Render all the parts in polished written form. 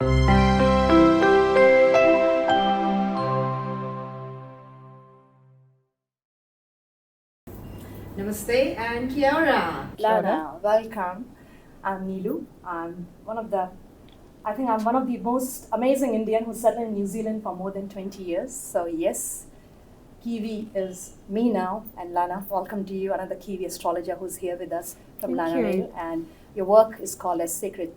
Namaste and Kia ora. Lana, welcome. I'm Neelu. I'm one of the most amazing Indian who's settled in New Zealand for more than 20 years. So yes, Kiwi is me now. And Lana, welcome to you, another Kiwi astrologer who's here with us from Lana Raill. And your work is called as Sacred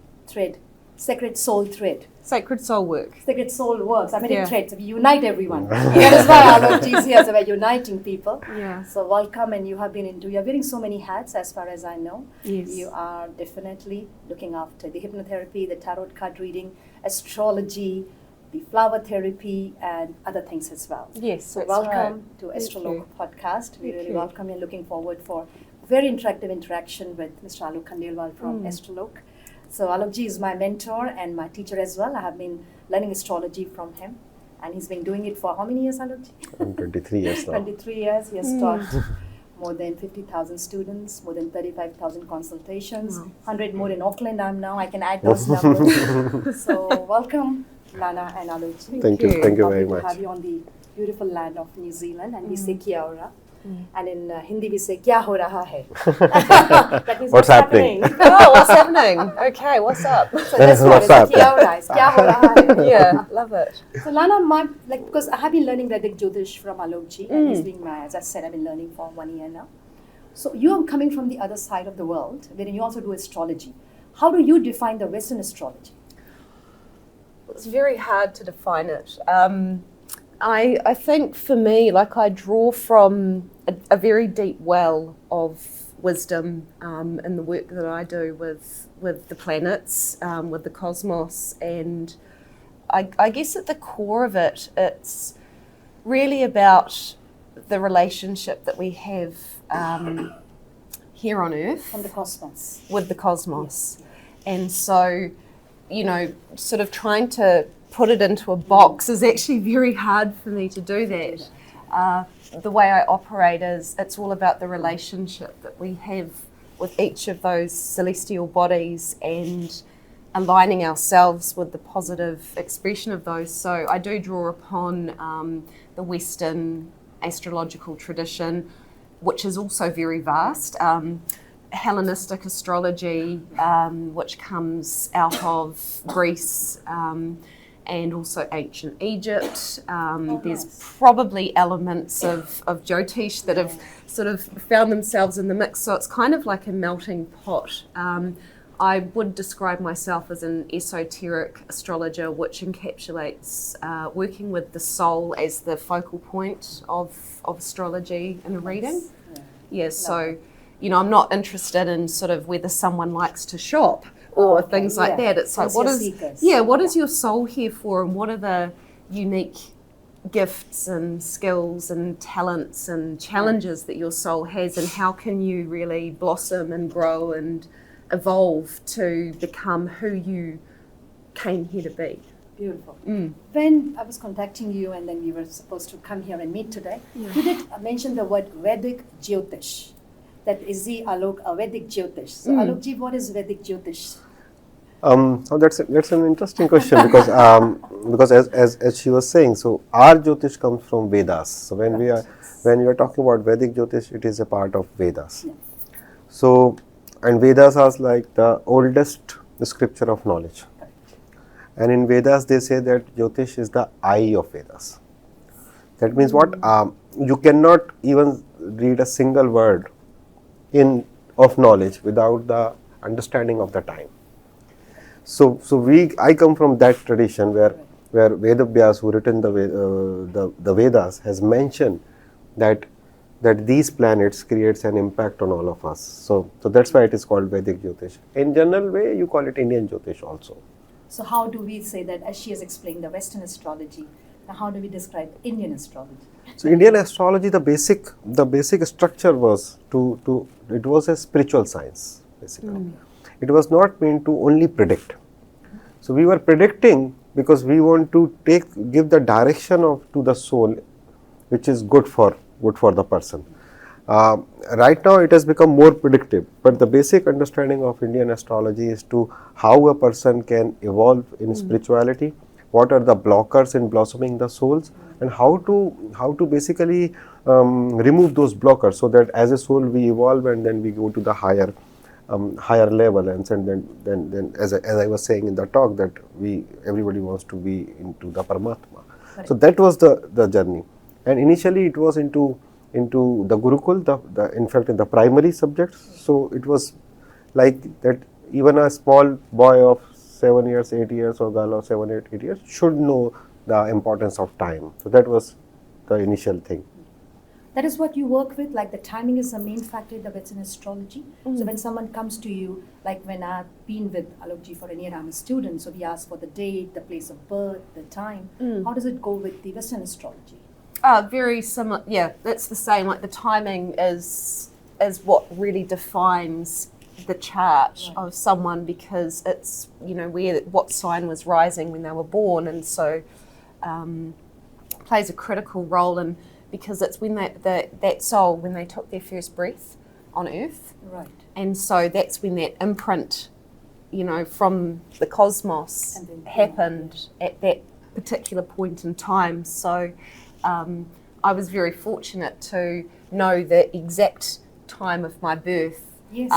Soul Thread. Sacred Soul Work. Sacred Soul Works. I mean, it threads. We unite everyone. That is why Alok Ji is here. So we're uniting people. Yeah. So welcome, and you're wearing so many hats as far as I know. Yes. You are definitely looking after the hypnotherapy, the tarot card reading, astrology, the flower therapy, and other things as well. Yes, So that's welcome right. to Thank Astrolog you. podcast. We Thank really you. welcome you and looking forward for very interactive interaction with Mr. Alok Khandelwal from Asttrolog. So Alok Ji is my mentor and my teacher as well. I have been learning astrology from him, and he's been doing it for how many years, Alok Ji? I'm 23 years now. 23 years. He has taught more than 50,000 students, more than 35,000 consultations, 100 more in Auckland. I can add those numbers. So welcome, Lana and Alok Ji. Thank you very Lovely to much. have you on the beautiful land of New Zealand, and we say Kia ora. And in Hindi we say Kya ho raha hai. That means What's happening? Oh, what's happening? Okay, what's up? So that's what What's it's happening? Kya ora, it's Kya ho raha hai. Yeah, love it. So Lana, because I have been learning Vedic Jyotish from Alok Ji, and he's been as I said, I've been learning for 1 year now. So you are coming from the other side of the world, wherein you also do astrology. How do you define the Western astrology? It's very hard to define it. I think for me, like I draw from a very deep well of wisdom in the work that I do with the planets, with the cosmos, and I guess at the core of it, it's really about the relationship that we have here on Earth From the cosmos. with the cosmos. And so, sort of trying to put it into a box is actually very hard for me to do that. The way I operate is it's all about the relationship that we have with each of those celestial bodies and aligning ourselves with the positive expression of those. So I do draw upon the Western astrological tradition, which is also very vast. Hellenistic astrology, which comes out of Greece, and also ancient Egypt. There's probably elements of Jyotish that have sort of found themselves in the mix. So it's kind of like a melting pot. I would describe myself as an esoteric astrologer, which encapsulates working with the soul as the focal point of astrology in a reading. Yes, so, I'm not interested in sort of whether someone likes to shop or things like that. It's like, what is your soul here for, and what are the unique gifts and skills and talents and challenges that your soul has, and how can you really blossom and grow and evolve to become who you came here to be. Beautiful. When I was contacting you and then we were supposed to come here and meet today, you did mention the word Vedic Jyotish. That is the Alok, Vedic Jyotish. So Alok Ji, what is Vedic Jyotish? So that's an interesting question because as she was saying, so our Jyotish comes from Vedas. So when we are talking about Vedic Jyotish, it is a part of Vedas. Yeah. So and Vedas are like the oldest scripture of knowledge. And in Vedas they say that Jyotish is the eye of Vedas. That means what? You cannot even read a single word of knowledge without the understanding of the time. So I come from that tradition where Vedavyas, who written the Vedas, has mentioned that these planets creates an impact on all of us. So that's why it is called Vedic Jyotish. In general way, you call it Indian Jyotish also. So how do we say that, as she has explained, the Western astrology, now how do we describe Indian astrology? So Indian astrology, the basic structure was it was a spiritual science basically. It was not meant to only predict. So we were predicting because we want to give the direction to the soul, which is good for the person. Right now it has become more predictive, but the basic understanding of Indian astrology is to how a person can evolve in spirituality, what are the blockers in blossoming the souls, and how to basically remove those blockers, so that as a soul we evolve and then we go to the higher level, and then as I was saying in the talk, that everybody wants to be into the Paramatma. Correct. So that was the journey, and initially it was into the Gurukul, in fact in the primary subjects. So it was like that even a small boy of 7 years, 8 years, or girl of 7, 8 years should know the importance of time. So that was the initial thing. That is what you work with, like the timing is the main factor in the Western astrology. So when someone comes to you, like when I've been with Alok Ji for a year, I'm a student, so we ask for the date, the place of birth, the time. How does it go with the Western astrology? Very similar. Yeah, that's the same. Like the timing is what really defines the chart of someone, because it's, you know, what sign was rising when they were born, and so plays a critical role in, because it's when that soul, when they took their first breath on earth, Right. and so that's when that imprint, you know, from the cosmos And then- happened at that particular point in time. So I was very fortunate to know the exact time of my birth Yes.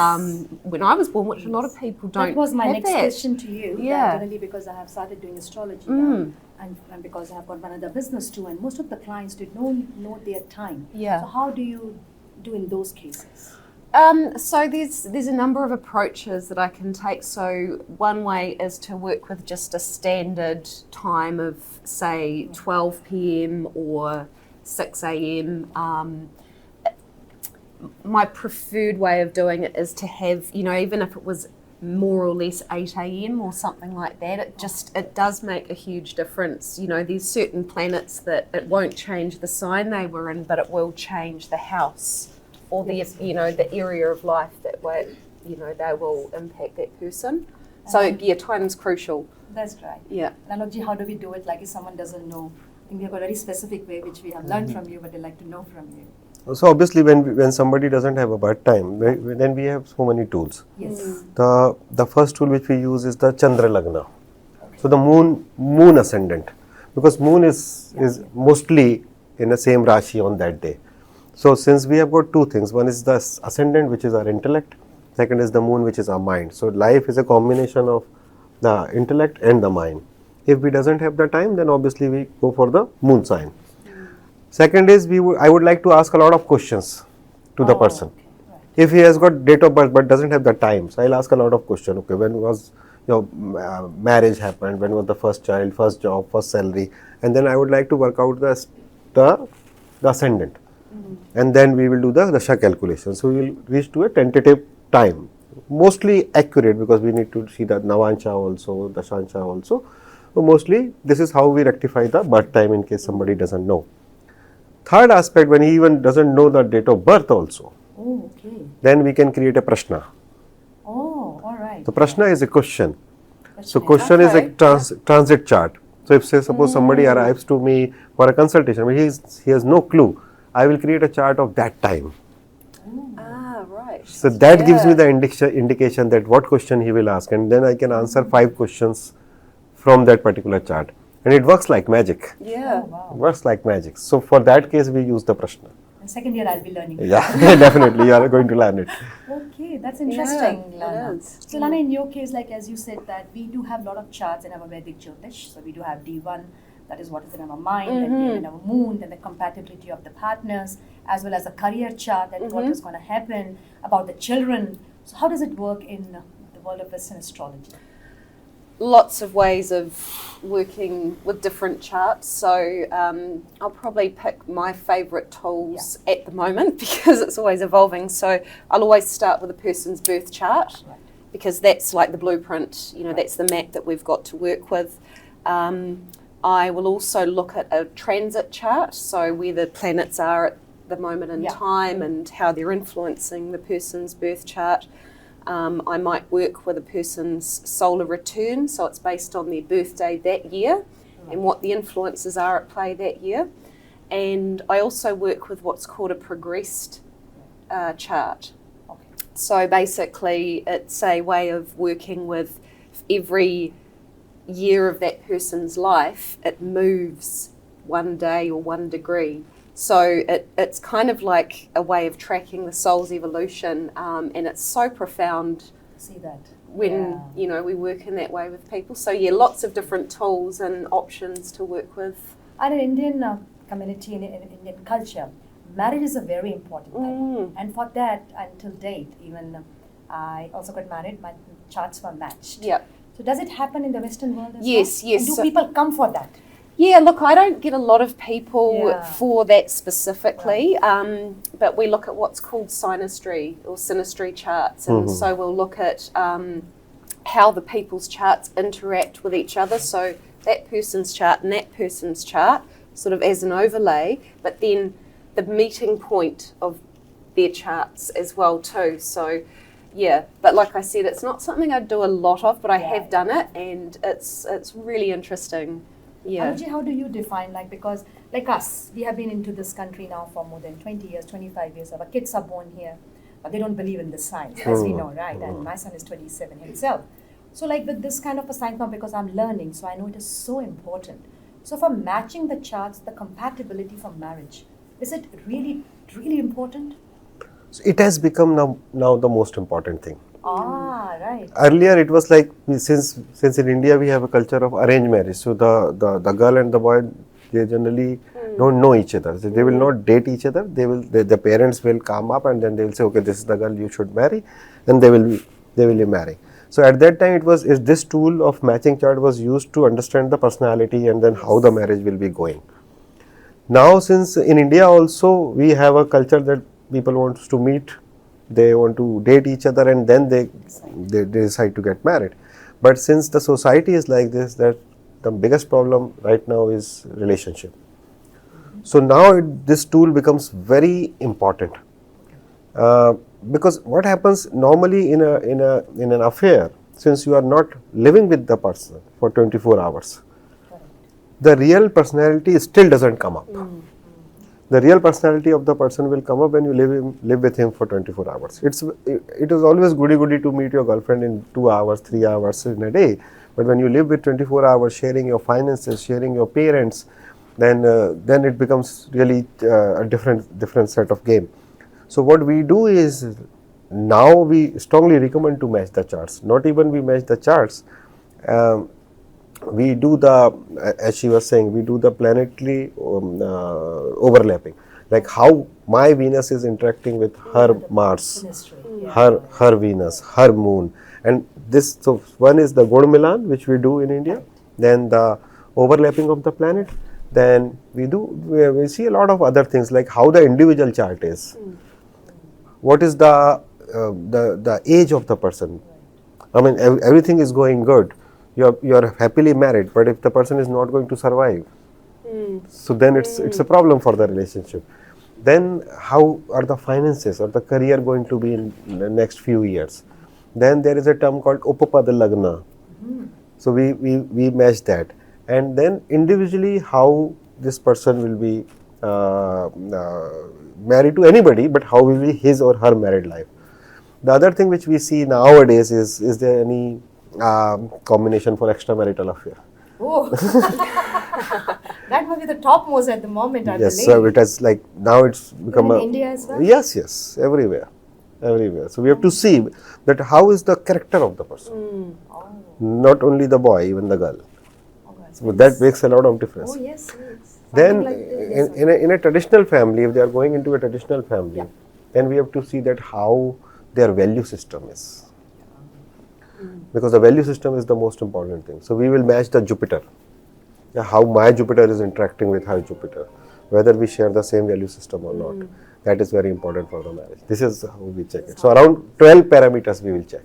when I was born, which a lot of people don't. That was my have next that. question to you. Yeah. Generally, because I have started doing astrology now, and because I have got another business too, and most of the clients did not know their time. Yeah. So how do you do in those cases? So there's a number of approaches that I can take. So one way is to work with just a standard time of, say, 12 p.m. or 6 a.m. My preferred way of doing it is to have, you know, even if it was more or less 8 a.m. or something like that, it does make a huge difference. You know, there's certain planets that it won't change the sign they were in, but it will change the house or the, you know, the area of life that way, you know, they will impact that person. So yeah, timing's crucial. That's right. Yeah. And Alok Ji, how do we do it? Like if someone doesn't know, I think we have a very specific way which we have learned from you, but they like to know from you. So obviously when somebody doesn't have a birth time, then we have so many tools. Yes. The first tool which we use is the Chandra Lagna. So the moon ascendant, because moon is mostly in the same Rashi on that day. So since we have got two things, one is the ascendant, which is our intellect, second is the moon, which is our mind. So life is a combination of the intellect and the mind. If we doesn't have the time, then obviously we go for the moon sign. Second is I would like to ask a lot of questions to the person. Okay. Right. If he has got date of birth but doesn't have the time, so I'll ask a lot of questions. Okay, when was your marriage happened? When was the first child, first job, first salary? And then I would like to work out the ascendant. And then we will do the Dasha calculation. So we will reach to a tentative time, mostly accurate, because we need to see the Navansha also, Dashansha also. So mostly this is how we rectify the birth time in case somebody doesn't know. Third aspect, when he even doesn't know the date of birth also, Oh, okay. then we can create a prashna. Oh, all right. So prashna is a question. So Question. question is a Okay. transit chart. So if say suppose somebody arrives to me for a consultation, but he has no clue, I will create a chart of that time. Ah, right. So that gives me the indication that what question he will ask, and then I can answer 5 questions from that particular chart. And it works like magic. Yeah. Oh, wow. It works like magic. So for that case, we use the prashna. And second year I'll be learning. Yeah, definitely, you are going to learn it. Okay, that's interesting, Yeah, Lana. it is. So Lana, in your case, like as you said that we do have a lot of charts in our Vedic Jyotish. So we do have D1, that is what is in our mind, then we have in our moon, then the compatibility of the partners, as well as a career chart, that what is going to happen, about the children. So how does it work in the world of Western astrology? Lots of ways of working with different charts. So I'll probably pick my favourite tools at the moment because it's always evolving. So I'll always start with a person's birth chart Right. because that's like the blueprint, you know, that's the map that we've got to work with. I will also look at a transit chart, so where the planets are at the moment in time and how they're influencing the person's birth chart. I might work with a person's solar return, so it's based on their birthday that year and what the influences are at play that year. And I also work with what's called a progressed chart. Okay. So basically, it's a way of working with every year of that person's life, it moves 1 day or 1 degree. So it's kind of like a way of tracking the soul's evolution, and it's so profound See that. when we work in that way with people. So yeah, lots of different tools and options to work with. And in Indian community, in Indian culture, marriage is a very important thing. And for that, until date, even I also got married, my charts were matched. Yep. So does it happen in the Western world as Yes, well? yes. And do So- people come for that? Yeah, look, I don't get a lot of people Yeah. for that specifically, but we look at what's called synastry or synastry charts, and so we'll look at how the people's charts interact with each other. So that person's chart and that person's chart, sort of as an overlay, but then the meeting point of their charts as well too. So yeah, but like I said, it's not something I do a lot of, but I have done it, and it's really interesting. Yeah. Anuji, how do you define, because like us, we have been into this country now for more than 20 years, 25 years. Our kids are born here, but they don't believe in the science, as we know, right? And my son is 27 himself. So with this kind of a science now, because I'm learning, so I know it is so important. So for matching the charts, the compatibility for marriage, is it really, really important? So it has become now the most important thing. Ah, right. Earlier it was like, since in India we have a culture of arranged marriage, so the girl and the boy, they generally don't know each other. So they will not date each other. The parents will come up and then they will say, okay, this is the girl you should marry, and they will be marrying. So at that time this tool of matching chart was used to understand the personality and then how the marriage will be going. Now, since in India also we have a culture that people want to meet, they want to date each other, and then they decide to get married. But since the society is like this, that the biggest problem right now is relationship. So now this tool becomes very important, because what happens normally in an affair, since you are not living with the person for 24 hours, the real personality still doesn't come up. The real personality of the person will come up when you live with him for 24 hours. It is always goody to meet your girlfriend in 2 hours, 3 hours in a day. But when you live with 24 hours, sharing your finances, sharing your parents, then it becomes really a different set of game. So what we do is, now we strongly recommend to match the charts. Not even we match the charts. We do as she was saying, we do the planetary overlapping, like how my Venus is interacting with her Mars, her Venus, her Moon, and this. So one is the Gud Milan, which we do in India, then the overlapping of the planet. Then we see a lot of other things, like how the individual chart is, what is the age of the person. I mean, everything is going good. You are happily married, but if the person is not going to survive, so then it's a problem for the relationship. Then how are the finances or the career going to be in the next few years? Then there is a term called Upapada Lagna. So we match that, and then individually how this person will be married to anybody, but how will be his or her married life. The other thing which we see nowadays is there any combination for extramarital affair? Oh, that must be the topmost at the moment, I Yes, believe. so it has now it's become in India as well? Yes, everywhere. So we have to see that how is the character of the person, not only the boy, even the girl. So that makes a lot of difference. Oh yes. Then Something like this. in a traditional family, if they are going into a traditional family, then we have to see that how their value system is. Because the value system is the most important thing. So we will match the Jupiter, how my Jupiter is interacting with her Jupiter, whether we share the same value system or not. That is very important for the marriage. This is how we check it. So around 12 parameters we will check.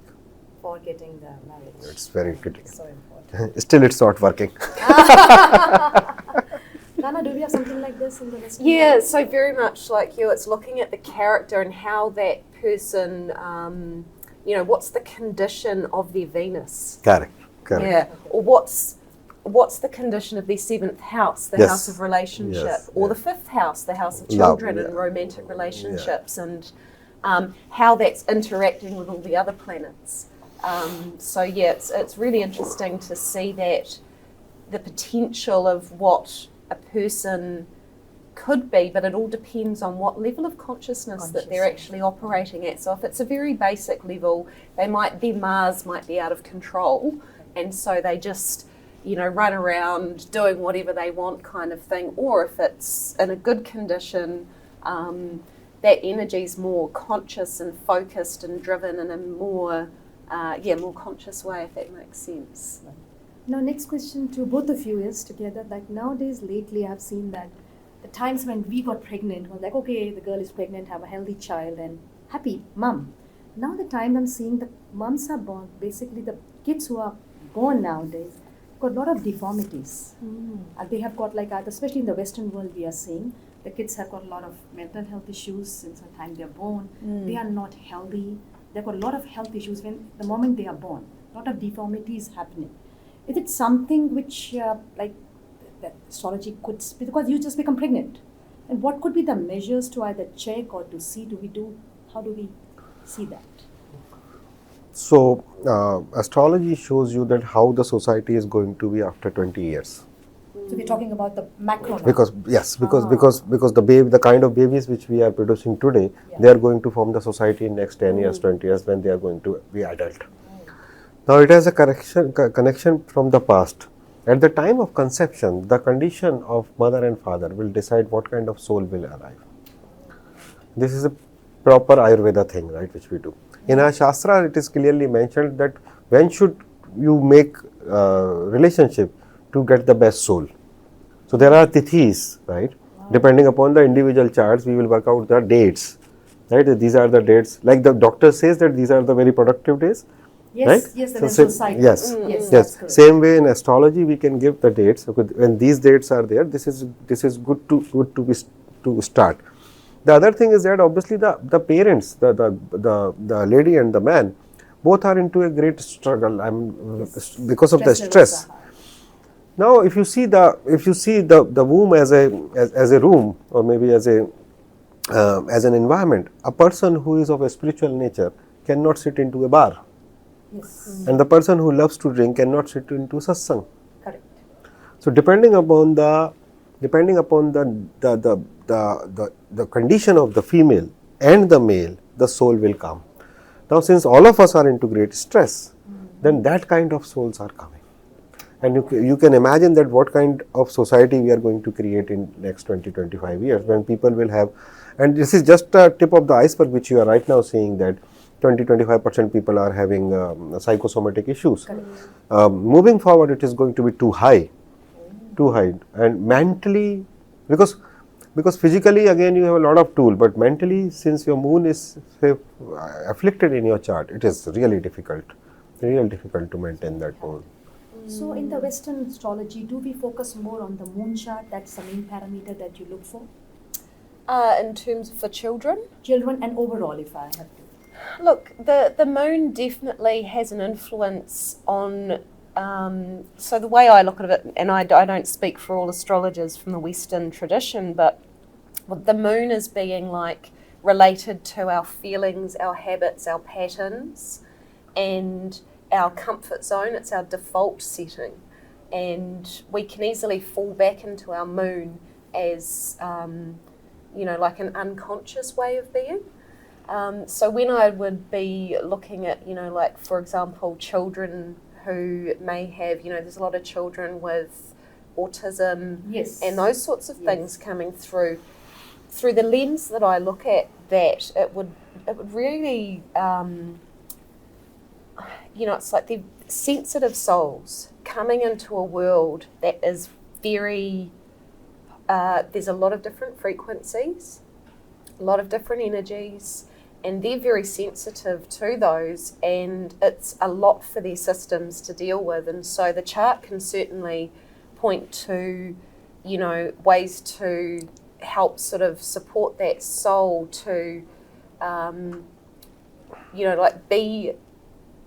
For getting the marriage. It's very critical. So important. Still it's not working. Lana, do we have something like this in the Western Yeah, world? so very much like you, it's looking at the character and how that person, what's the condition of their Venus? Correct. Yeah, or what's the condition of their 7th house, the Yes. house of relationship, Yes, or yeah. the 5th house, the house of Love, children yeah. and romantic relationships, and how that's interacting with all the other planets. So yeah, it's really interesting to see that the potential of what a person could be, but it all depends on what level of consciousness that they're actually operating at. So if it's a very basic level, their Mars might be out of control, and so they just, run around doing whatever they want kind of thing. Or if it's in a good condition, that energy is more conscious and focused and driven in a more conscious way, if that makes sense. Now, next question to both of you is together, like nowadays, lately, I've seen that the times when we got pregnant was like, okay, the girl is pregnant, have a healthy child, and happy mum. Now, the time I'm seeing the mums are born, basically the kids who are born nowadays got a lot of deformities. They have got especially in the Western world, we are seeing the kids have got a lot of mental health issues since the time they're born. They are not healthy. They've got a lot of health issues when the moment they are born. A lot of deformities happening. Is it something which that astrology could, because you just become pregnant, and what could be the measures to either check or to see? How do we see that? So astrology shows you that how the society is going to be after 20 years. So we're talking about the macro now. Because the kind of babies which we are producing today, they are going to form the society in next 10 years, 20 years, when they are going to be adult. Now it has a connection from the past. At the time of conception, the condition of mother and father will decide what kind of soul will arrive. This is a proper Ayurveda thing, right, which we do. In our Shastra, it is clearly mentioned that when should you make relationship to get the best soul. So there are tithis, right? Depending upon the individual charts, we will work out the dates, right? These are the dates. Like the doctor says that these are the very productive days. Yes, right? yes, the So menstrual cycle. yes, Yes, yes. that's Same way in astrology, we can give the dates. When these dates are there, this is good to start. The other thing is that obviously the parents, the lady and the man, both are into a great struggle. Because of the stress. Now, if you see the womb as a room, or maybe as an environment, a person who is of a spiritual nature cannot sit into a bar. Yes. And the person who loves to drink cannot sit into satsang. Correct. So depending upon the condition of the female and the male, the soul will come. Now, since all of us are into great stress, then that kind of souls are coming. And you can imagine that what kind of society we are going to create in next 20-25 years, when people will have, and this is just a tip of the iceberg which you are right now seeing, that 20-25% people are having psychosomatic issues. Moving forward, it is going to be too high, and mentally, because physically again you have a lot of tool, but mentally, since your moon is afflicted in your chart, it is really difficult to maintain that moon. So in the Western astrology, do we focus more on the moon chart? That's the main parameter that you look for? In terms for children? Children and overall, if I have to. Look, the moon definitely has an influence on, so the way I look at it, and I don't speak for all astrologers from the Western tradition, but the moon is being related to our feelings, our habits, our patterns, and our comfort zone. It's our default setting, and we can easily fall back into our moon as like an unconscious way of being. So when I would be looking at for example, children who may have there's a lot of children with autism, yes, and those sorts of things coming through the lens that I look at, that it would really it's like they're sensitive souls coming into a world that is very, there's a lot of different frequencies, a lot of different energies, and they're very sensitive to those, and it's a lot for their systems to deal with. And so the chart can certainly point to, ways to help sort of support that soul to,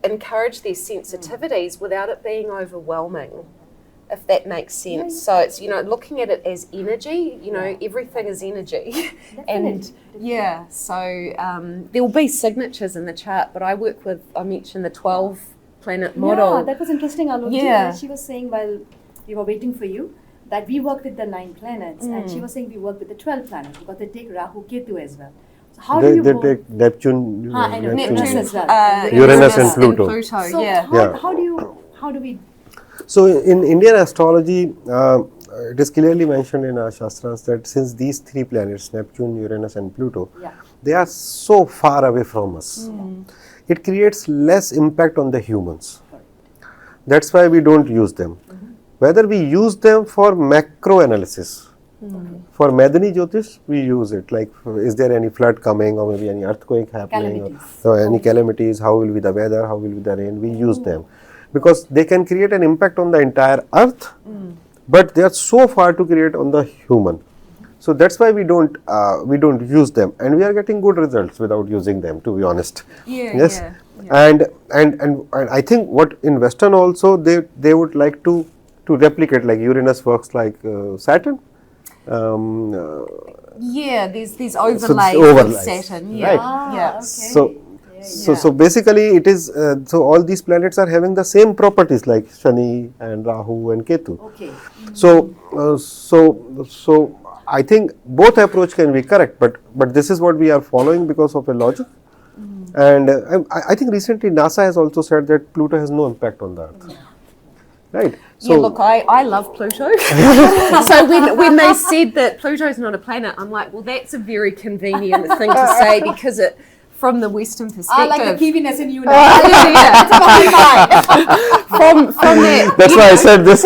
encourage their sensitivities without it being overwhelming. if that makes sense. So it's, you know, looking at it as energy, you know, everything is energy. And yeah, so there will be signatures in the chart, but I work with, I mentioned the 12 planet model. Yeah, that was interesting, Alok. Yeah. She was saying while we were waiting for you that we work with the 9 planets, and she was saying we work with the 12 planets because they take Rahu, Ketu as well. So how do you They both? take Neptune, I know, Neptune. Neptune as well. Uranus and Pluto. So Yeah. how do we? So in Indian astrology, it is clearly mentioned in our Shastras that since these 3 planets, Neptune, Uranus and Pluto, they are so far away from us, it creates less impact on the humans. That's why we don't use them. Whether we use them for macro analysis, for Madani Jyotish, we use it. Like, is there any flood coming, or maybe any earthquake happening, or any calamities? How will be the weather? How will be the rain? We use them because they can create an impact on the entire earth, but they are so far to create on the human. So that's why we don't use them, and we are getting good results without using them. To be honest, yes. And I think what in Western also they would like to replicate, like Uranus works like Saturn. There's overlays with Saturn. Yeah, right. yeah. So basically it is so all these planets are having the same properties like Shani and Rahu and Ketu. So I think both approach can be correct, but this is what we are following because of a logic. And I think recently NASA has also said that Pluto has no impact on the Earth. Right. So, yeah, look, I love Pluto. So when they said that Pluto is not a planet, I'm like, well, that's a very convenient thing to say because it, from the Western perspective. I like the Kiwiness in you now. From that. That's why I said this.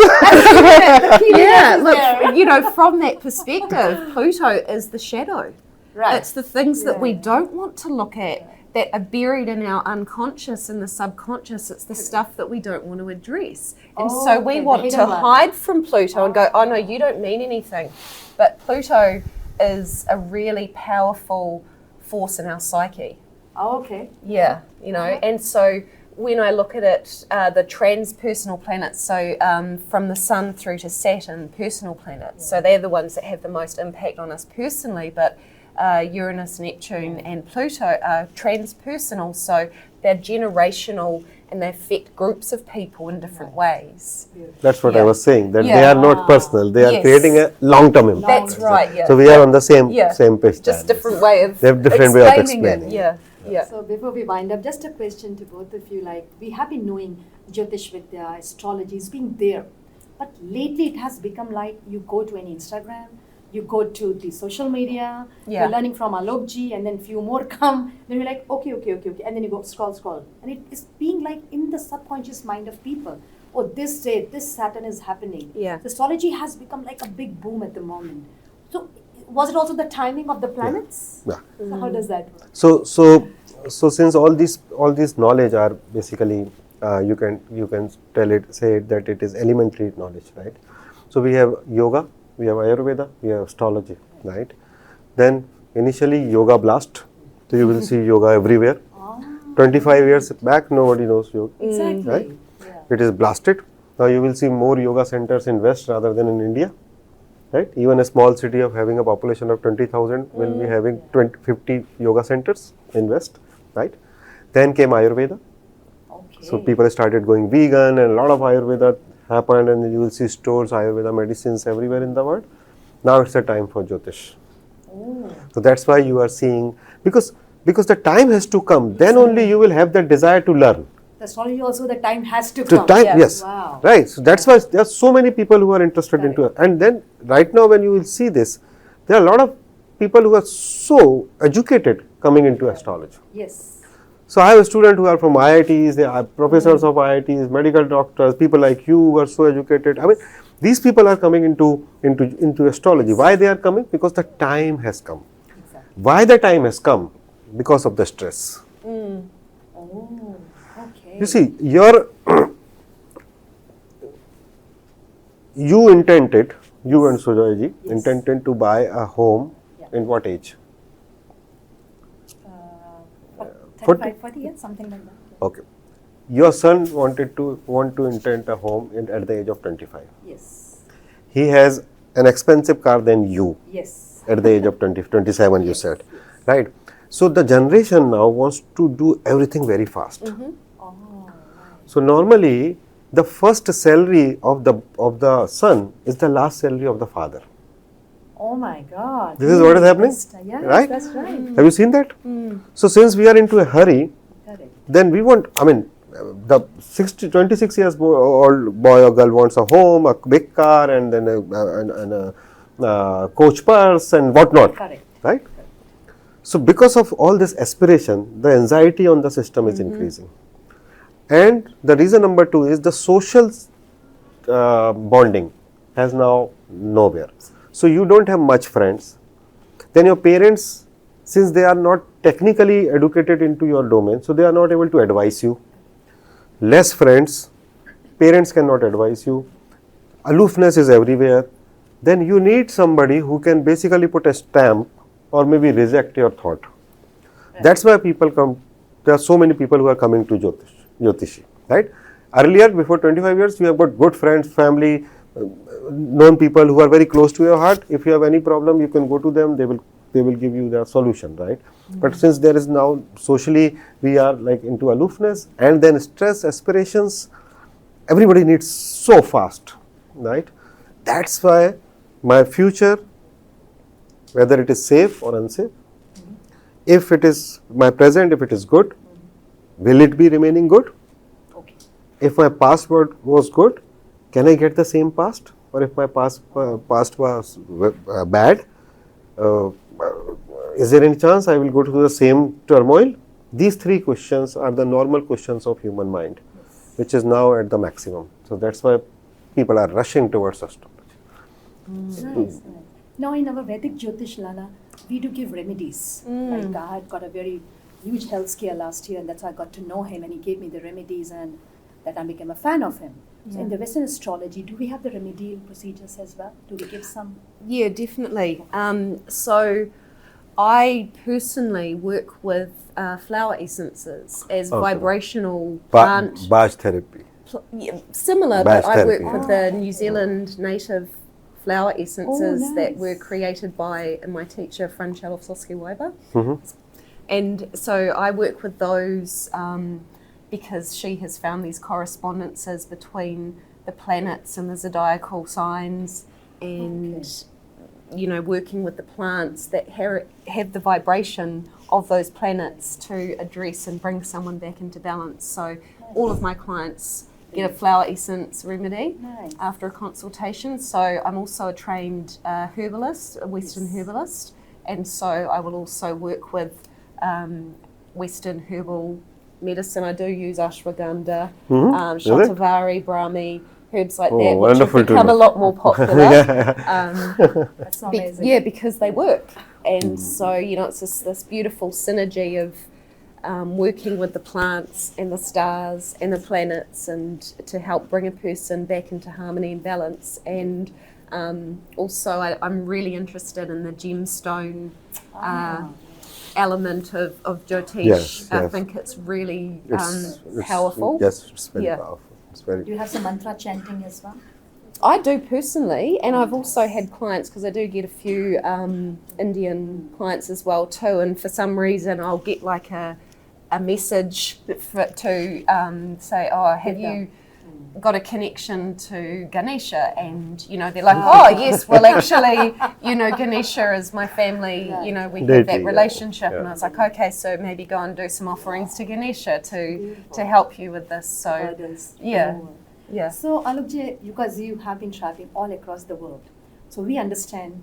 Look, you know, from that perspective, Pluto is the shadow. Right. It's the things that we don't want to look at, that are buried in our unconscious and the subconscious. It's the stuff that we don't want to address. And so we want to hide from Pluto and go, oh no, you don't mean anything. But Pluto is a really powerful force in our psyche. Yeah, you know, and so when I look at it, the transpersonal planets, so from the Sun through to Saturn, personal planets, so they're the ones that have the most impact on us personally, but Uranus, Neptune and Pluto are transpersonal, so they're generational and they affect groups of people in different ways. That's what I was saying, that they are not personal, they are creating a long-term impact. That's right, yeah. So we are on the same page. Just different way of explaining it. Yeah. So before we wind up, just a question to both of you. Like, we have been knowing Jyotish Vidya, astrology is being there, but lately it has become like you go to any Instagram, you go to the social media, you're learning from Alok Ji, and then few more come, then you're like, okay, and then you go scroll. And it is being like in the subconscious mind of people. Oh, this day, this Saturn is happening. Yeah. So astrology has become like a big boom at the moment. So was it also the timing of the planets? Yeah. So how does that work? So since all these knowledge are basically you can say it that it is elementary knowledge, right? So we have yoga, we have Ayurveda, we have astrology, right? Then initially yoga blast, so you will see yoga everywhere. 25 years back, nobody knows yoga, Exactly. right? It is blasted. Now you will see more yoga centers in West rather than in India, right? Even a small city of having a population of 20,000 will be having 50 yoga centers in West, right? Then came Ayurveda. So people started going vegan and a lot of Ayurveda happened, and you will see stores, Ayurveda medicines everywhere in the world. Now it's a time for Jyotish. So that's why you are seeing, because the time has to come, then only you will have that desire to learn. The astrology also, the time has to come. Yes. Wow. Right. So that's why there are so many people who are interested into it. And then right now when you will see this, there are a lot of people who are so educated coming into astrology. Yes. So I have a student who are from IITs, they are professors of IITs, medical doctors, people like you who are so educated. I mean, these people are coming into astrology. Why they are coming? Because the time has come. Exactly. Why the time has come? Because of the stress. Oh, okay. You see, you intended, you and Sujoy ji intended to buy a home in what age? 35, 40 years, something like that. Okay. your son want to intend a home at the age of 25. Yes. He has an expensive car than you Yes. at the age of 27, you said, right? So the generation now wants to do everything very fast. Oh, right. So normally the first salary of the son is the last salary of the father. Oh my God. This is what is happening, Yes, right? that's right. Have you seen that? So since we are into a hurry, Correct. then we want, the 26 years old boy or girl wants a home, a big car, and then a coach purse and whatnot, Correct. right? So because of all this aspiration, the anxiety on the system is increasing. And the reason number 2 is the social bonding has now nowhere. So you don't have much friends. Then your parents, since they are not technically educated into your domain, so they are not able to advise you. Less friends, parents cannot advise you. Aloofness is everywhere. Then you need somebody who can basically put a stamp or maybe reject your thought. That's why people come. There are so many people who are coming to Jyotishi, right? Earlier, before 25 years, you have got good friends, family, known people who are very close to your heart. If you have any problem, you can go to them. They will give you the solution, right? But since there is now socially, we are like into aloofness, and then stress, aspirations, everybody needs so fast, right? That's why my future, whether it is safe or unsafe, if it is my present, if it is good, will it be remaining good? Okay. If my past was good, can I get the same past? Or if my past was bad, is there any chance I will go through the same turmoil? These 3 questions are the normal questions of human mind, which is now at the maximum. So that's why people are rushing towards astrology. Nice. Now in our Vedic Jyotish, Lana, we do give remedies. Like I had got a very huge health scare last year, and that's how I got to know him, and he gave me the remedies, and that I became a fan of him. So in the Western Astrology, do we have the remedial procedures as well? Do we give some? Yeah, definitely. So I personally work with flower essences as Okay. vibrational plant. Baj therapy. Similar, Bash but I work therapy. with the New Zealand native flower essences that nice. were created by my teacher, Franchel Waiba. Mhm. And so I work with those because she has found these correspondences between the planets and the zodiacal signs, and working with the plants that have the vibration of those planets to address and bring someone back into balance. So all of my clients get a flower essence remedy Nice. after a consultation. So I'm also a trained herbalist, a Western herbalist, and so I will also work with Western herbal medicine. I do use ashwagandha, shatavari, brahmi, herbs like that, which have wonderful to become a know. lot more popular. That's amazing. Yeah, because they work. And so, it's just this beautiful synergy of working with the plants and the stars and the planets, and to help bring a person back into harmony and balance. And also I'm really interested in the gemstone element of Jyotish. Yes, I yes. think it's really It's powerful. Yes, it's very Yeah. powerful. It's very. Do you have some mantra chanting as well? I do personally, and I've also had clients, because I do get a few Indian clients as well too, and for some reason I'll get like a message to say, oh, have you got a connection to Ganesha? And they're like, oh yes, well actually Ganesha is my family, we have Deity, that yeah. relationship. Yeah. And I was like, okay, so maybe go and do some offerings to Ganesha to help you with this. So Guidance. yeah. Yeah. So Alok Ji, because you have been traveling all across the world, so we understand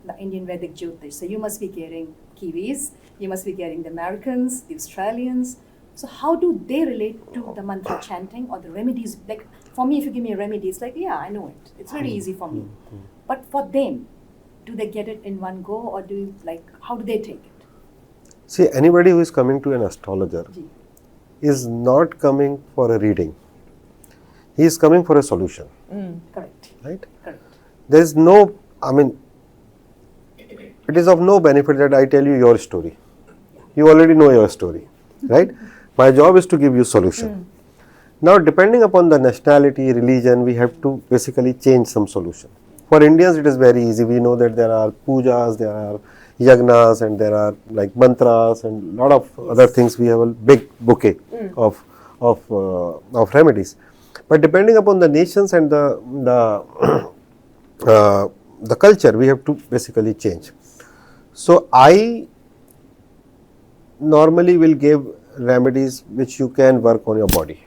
the Indian Vedic Jyotish. So you must be getting Kiwis, you must be getting the Americans, the Australians. So how do they relate to the mantra chanting or the remedies? Like for me, if you give me a remedy, it's like, yeah, I know it. It's very easy for me. But for them, do they get it in one go, or how do they take it? See, anybody who is coming to an astrologer Ji. is not coming for a reading. He is coming for a solution, Correct. right? Correct. There is no, it is of no benefit that I tell you your story. You already know your story, right? My job is to give you solution. Now, depending upon the nationality, religion, we have to basically change some solution. For Indians, it is very easy. We know that there are pujas, there are yagnas, and there are like mantras and lot of other things. We have a big bouquet of remedies. But depending upon the nations and the culture, we have to basically change. So I normally will give remedies which you can work on your body,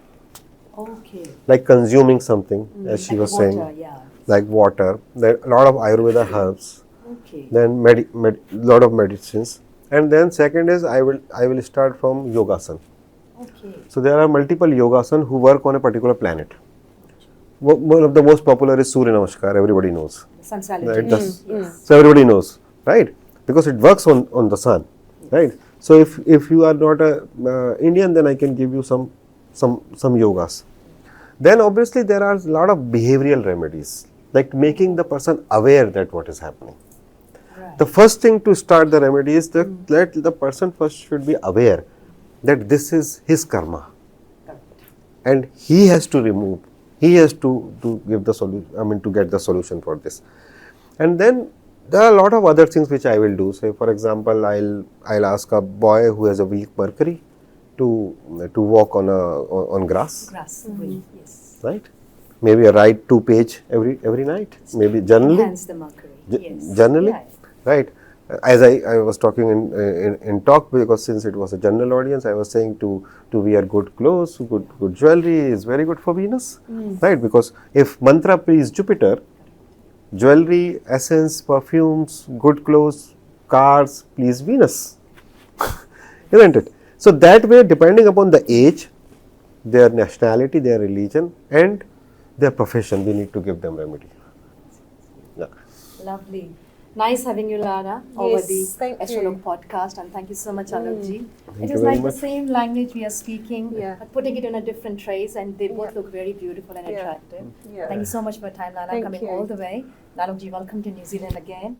Okay. like consuming something, as she was Water, saying, yeah. like water. There are a lot of Ayurveda herbs, Okay. then lot of medicines, and then second is I will start from yogasana. Okay. So there are multiple yogasana who work on a particular planet. One of the most popular is Surya Namaskar. Everybody knows. Sun Right, salutation. Yes. so everybody knows, right? Because it works on the sun, right? So if you are not a Indian, then I can give you some yogas. Then obviously there are a lot of behavioral remedies, like making the person aware that what is happening. Right. The first thing to start the remedy is that the person first should be aware that this is his karma, Correct. and he has to remove. He has to give the solution. I mean, to get the solution for this. And then there are a lot of other things which I will do. Say, for example, I'll ask a boy who has a weak mercury to walk on grass, Grass. Green. Yes. right? Maybe write 2 pages every night. Maybe journaling. Enhance the mercury. Yes. Journaling, Yeah. right? As I was talking in talk, because since it was a general audience, I was saying to wear good clothes, good jewelry is very good for Venus, right? Because if mantra please Jupiter, jewelry, essence, perfumes, good clothes, cars please Venus, isn't it? So that way, depending upon the age, their nationality, their religion, and their profession, we need to give them remedy. Yeah. Lovely. Nice having you, Lana, over the thank you. Astrolog podcast, and thank you so much, Alok Ji. Thank It you is very like much. the same language we are speaking, Yeah. but putting it in a different trace, and they both Yeah. look very beautiful and Yeah. attractive. Yeah. Thank you so much for your time, Lana, Thank coming you. all the way. Alok Ji, welcome to New Zealand again.